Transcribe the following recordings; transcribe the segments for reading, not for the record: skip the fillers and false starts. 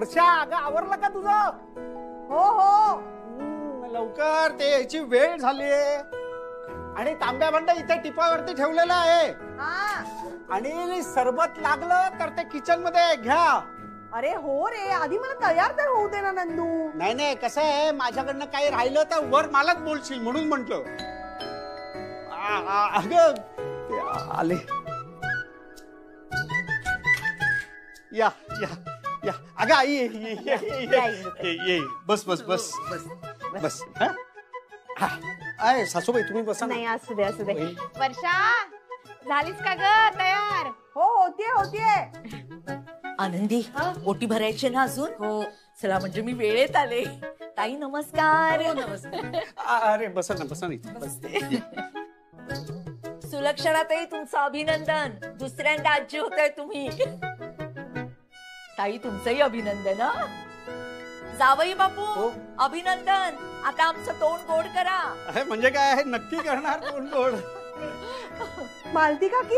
वर्षा अगं आवरलं का तुझं? हो हो लवकर, ते याची वेळ झालीये. आणि तांब्या भांडा इथे टिपावरती ठेवलेला आहे. आणि सरबत लागलं तर ते किचन मध्ये घ्या. अरे हो रे, आधी मला तयार तर होऊ दे ना नंदू. नाही नाही, कसं आहे, माझ्याकडनं काही राहिलं तर वर मलाच बोलशील म्हणून म्हंटल. अगं आले. या या या. अगं आई ये. बस बस बस बस. सासूबाई तुम्ही बसा. नाही, असू दे असू दे. वर्षा झालीस का ग तयार? हो होतीये. आनंदी, ओटी भरायची ना अजून? हो. चला, म्हणजे मी वेळेत आले. ताई नमस्कार. नमस्कार. अरे बसा ना बसा ना. बसते. सुलक्षणाताई, तुमचं अभिनंदन. दुसऱ्यांदा आजी होताय तुम्ही. ताई, तुमचंही अभिनंदन. जावई बापू, अभिनंदन. आता आमचं तोंड गोड करा. म्हणजे काय आहे, नक्की करणार तोंड गोड. मालती काकी.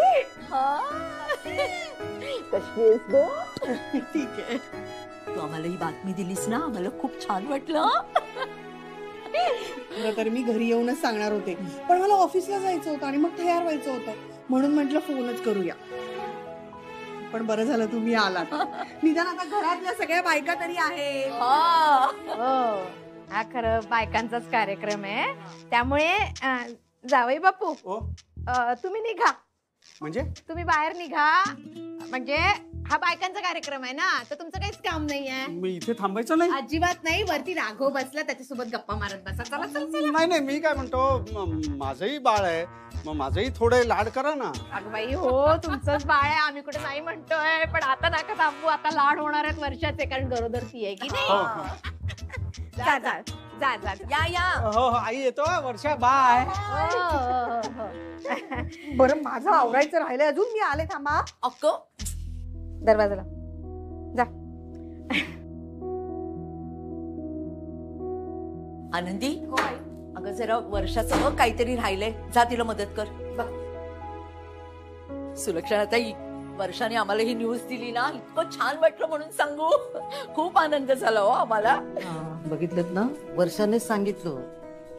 कशी आहेस ग? ठीक आहे. तू आम्हाला ही बातमी दिलीस ना, आम्हाला खूप छान वाटलं. खरं तर मी घरी येऊनच सांगणार होते, पण मला ऑफिसला जायचं होतं आणि मग तयार व्हायचं होतं, म्हणून म्हटलं फोनच करूया. पण बरं झालं तुम्ही आलात. निदान आता घरातल्या सगळ्या बायका तरी आहे. हा खरं बायकांचाच कार्यक्रम आहे, त्यामुळे जावई बापू तुम्ही निघा. म्हणजे तुम्ही बाहेर निघा. म्हणजे हा बायकांचा कार्यक्रम आहे ना, तर तुमचं काहीच काम नाहीये. मी इथे थांबायचं नाही? अजिबात नाही. वरती राघव बसला, त्याच्यासोबत गप्पा मारत बसा. चला चला चला. नाही मी काय म्हणतो, माझंही बाळ आहे, मग माझंही थोडे लाड करा ना. अगं बाई, हो तुमचंच बाळ आहे, आम्ही कुठे नाही म्हणतोय, पण आता नका थांबू. आता लाड होणार आहेत वर्षाचे, कारण गरोदर ती आहे की नाही. जा जा जा जा. या या. हो आई येतो. वर्षा बाय. बरं, माझं आवरायचं राहिलंय अजून. मी आले, थांबा. अक्को, दरवाजाला जा. आनंदी, अगं जरा वर्षाचं काहीतरी राहिलंय, जा तिला मदत कर. सुलक्षणाताई, वर्षाने आम्हाला ही न्यूज दिली ना, इतकं छान वाटलं म्हणून सांगू. खूप आनंद झाला हो आम्हाला. बघितलं ना, वर्षाने सांगितलं,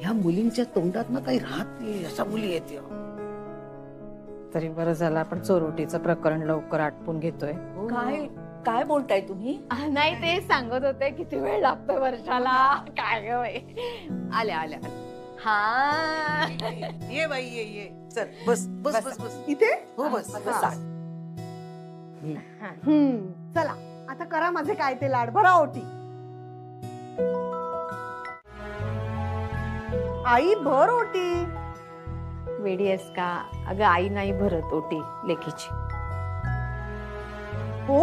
ह्या मुलींच्या तोंडात ना काही राहत नाही, अशा मुली येते. तरी बरं झालं आपण चोरोटीचं प्रकरण लवकर आटपून घेतोय. काय काय बोलताय तुम्ही? नाही, ते सांगत होते किती वेळ लागतोय वर्षाला. काय ग बाई. आल्या आल्या. हा, ये बाई ये. चल बस बस बस बस. इथे हो बस. चला आता करा माझे काय ते लाड. भरा ओटी. आई भर ओटी. वेडी आहेस का? अगं आई नाही भरत ओटी लेकीची. हो,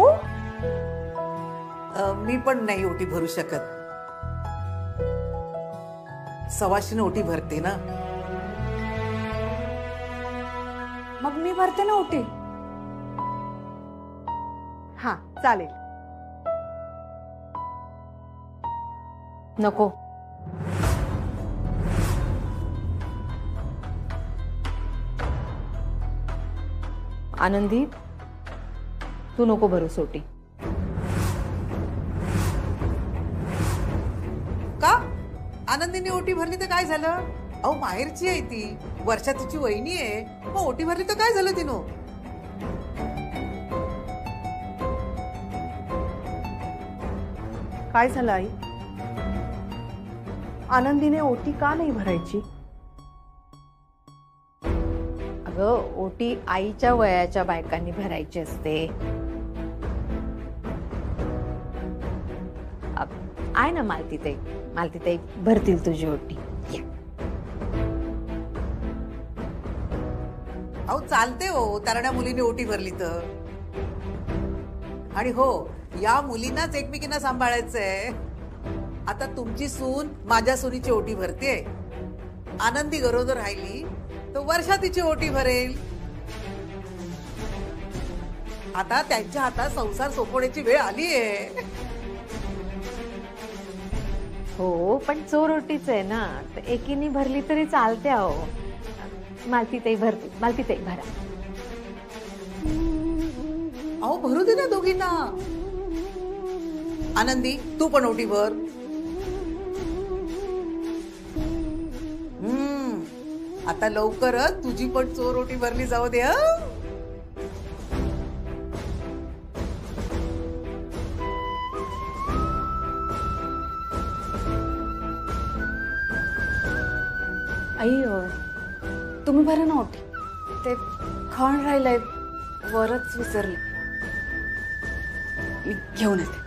मी पण नाही ओटी भरू शकत. सवाशीने ओटी भरते ना. मग मी भरते ना ओटी. हा चालेल. नको. आनंदी, तू नको भरूस ओटी. का? आनंदीने ओटी भरली तर काय झालं? अहो, माहेरची आहे ती. वर्षा तिची वहिनी आहे, मग ओटी भरली तर काय झालं तिनं? काय झालं आई? आनंदीने ओटी का नाही भरायची? अगं, ओटी आईच्या वयाच्या बायकांनी भरायची असते. आहे ना मालतीताई. मालतीताई भरतील तुझी ओटी. अहो, चालते हो, तरण्या मुलीने ओटी भरली तर. आणि हो, या मुलींनाच एकमेकींना सांभाळायचंय. आता तुमची सून माझ्या सुनीची ओटी भरते. आनंदी गरोदर राहिली तर वर्षा तिची ओटी भरेल. आता त्यांच्या हातात संसार सोपवण्याची वेळ आलीये. हो, पण चोर ओटीच आहे ना, तर एकीने भरली तरी चालते. अहो, मालतीताई भरते. मालतीताई भरा. अहो, भरू दे ना दोघींना. आनंदी तू पण ओटी भर. आता लवकरच तुझी पण चोर ओटी भरली जाऊ दे. आई तुम्ही भरा ना ओटी. ते खण राहिलंय वरच विसरले. मी घेऊन येते.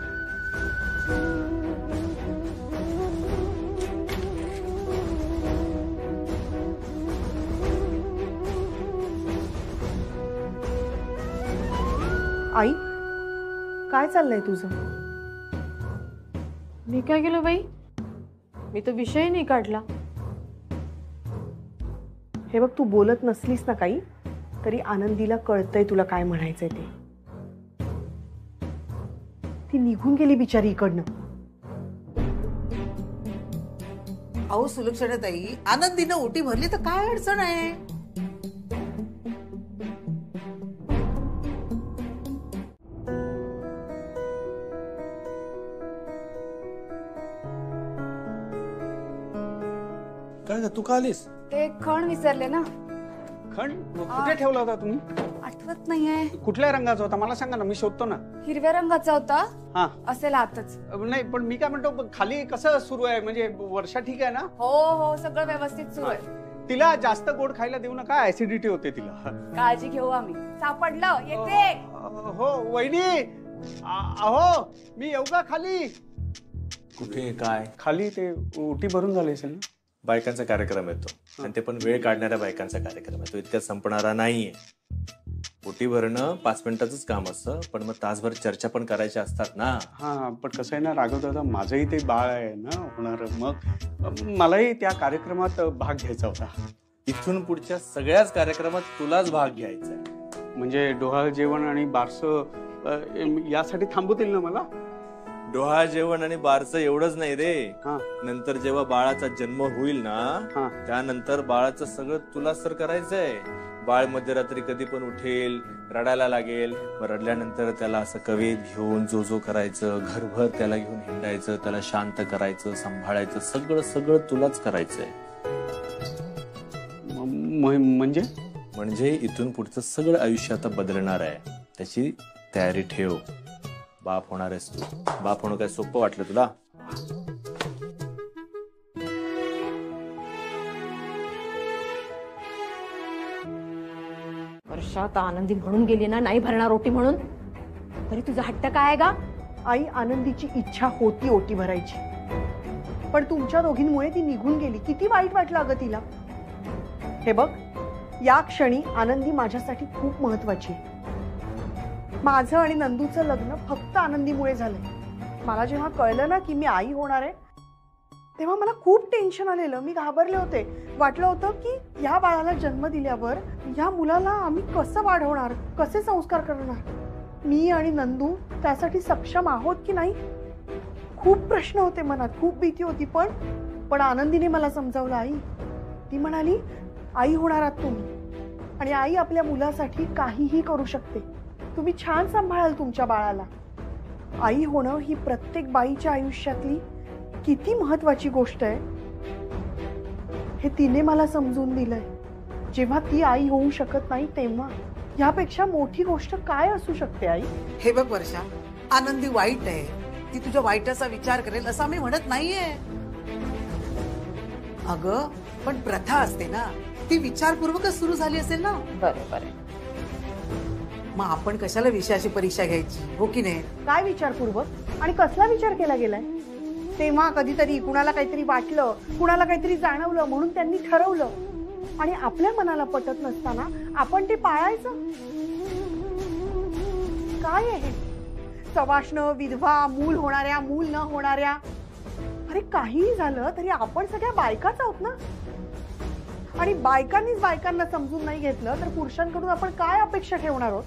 आई काय चाललंय तुझं? मी काय केलं बाई? मी तर विषय नाही काढला. हे बघ, तू बोलत नसलीस ना काही तरी आनंदीला कळतंय तुला काय म्हणायचंय ते. ती निघून गेली बिचारी इकडनं. अहो सुलक्षणाताई, आनंदीनं ओटी भरली तर काय अडचण आहे? काय ग, तू का आलीस? ते खण विसरले ना. खण कुठे ठेवला होता तुम्ही? आठवत नाहीये. कुठल्या रंगाचा होता मला सांगा ना, मी शोधतो ना. हिरव्या रंगाचा होता. हा असेल आतच. नाही पण मी काय म्हणतो, खाली कसं सुरू आहे? म्हणजे वर्षा ठीक आहे ना? हो हो सगळं व्यवस्थित सुरू आहे. तिला जास्त गोड खायला देऊ नका, ऍसिडिटी होते तिला. काळजी घेऊ आम्ही. सापडलं येते. हो वहिनी, अहो मी येऊ का खाली? कुठे काय? खाली ते ओटी भरून झाले असेल ना. बायकांचा कार्यक्रम येतो आणि ते पण वेळ काढणाऱ्या बायकांचा कार्यक्रम आहे. तो इतक्यात संपणारा नाहीये. ओटी भरणं 5 मिनिटाचंच काम असतं, पण मग तासभर चर्चा पण करायच्या असतात ना. हा पण कसं आहे ना राघव दादा, माझंही ते बाळ आहे ना होणार, मग मलाही त्या कार्यक्रमात भाग घ्यायचा होता. इथून पुढच्या सगळ्याच कार्यक्रमात तुलाच भाग घ्यायचा आहे. म्हणजे डोहाळ जेवण आणि बारसं यासाठी थांबवतील ना मला? डोहाळ जेवण आणि बारसं एवढंच नाही रे. हा. नंतर जेव्हा बाळाचा जन्म होईल ना, हा. त्यानंतर बाळाचं सगळं तुलाच तर करायचंय. बाळ मध्यरात्री कधी पण उठेल, रडायला लागेल, मग रडल्यानंतर त्याला असं कवेत घेऊन जो जो करायचं, घरभर त्याला घेऊन हिंडायचं, त्याला शांत करायचं, सांभाळायचं, सगळं सगळं तुलाच करायचंय. म्हणजे इथून पुढचं सगळं आयुष्य आता बदलणार आहे. त्याची तयारी ठेव. बाप होणार आहेस तू. बाप होणं काय सोपं वाटलं तुला? वर्षात आनंदी म्हणून गेली ना, नाही भरणार ओटी म्हणून, तरी तुझा हट्ट काय आहे गा? आई, आनंदीची इच्छा होती ओटी भरायची, पण तुमच्या दोघींमुळे ती निघून गेली. किती वाईट वाटलं अगं तिला. हे बघ, या क्षणी आनंदी माझ्यासाठी खूप महत्वाची. माझं आणि नंदूचं लग्न फक्त आनंदीमुळे झालंय. मला जेव्हा कळलं ना की मी आई होणार आहे, तेव्हा मला खूप टेन्शन आलेलं. मी घाबरले होते. वाटलं होतं की ह्या बाळाला जन्म दिल्यावर ह्या मुलाला आम्ही कसं वाढवणार, कसे संस्कार करणार, मी आणि नंदू त्यासाठी सक्षम आहोत की नाही. खूप प्रश्न होते मनात, खूप भीती होती. पण आनंदीने मला समजावलं. आई, ती म्हणाली, आई होणार आहात तुम्ही आणि आई आपल्या मुलासाठी काहीही करू शकते. तुम्ही छान सांभाळाल तुमच्या बाळाला. आई होणं ही प्रत्येक बाईच्या आयुष्यातली किती महत्वाची गोष्ट आहे हे तिने मला समजून दिलंय. जेव्हा ती आई होऊ शकत नाही तेव्हा यापेक्षा मोठी गोष्ट काय असू शकते आई? हे बघ वर्षा, आनंदी वाईट आहे. ती तुझ्या वाईटाचा विचार करेल असं आम्ही म्हणत नाहीये. अगं पण प्रथा असते ना, ती विचारपूर्वकच सुरू झाली असेल ना. बरोबर आहे. मग आपण कशाला विषयाची परीक्षा घ्यायची, हो की नाही? काय विचारपूर्वक आणि कसला विचार केला गेलाय? तेव्हा कधीतरी कुणाला काहीतरी वाटलं, कुणाला काहीतरी जाणवलं म्हणून त्यांनी ठरवलं आणि आपल्या मनाला पटत नसताना आपण ते पाळायचं. काय आहे सवाष्ण, विधवा, मूल होणाऱ्या, मूल न होणाऱ्या, अरे काहीही झालं तरी आपण सगळ्या बायकाच आहोत ना. आणि बायकांनीच बायकांना समजून नाही घेतलं तर पुरुषांकडून आपण काय अपेक्षा ठेवणार आहोत?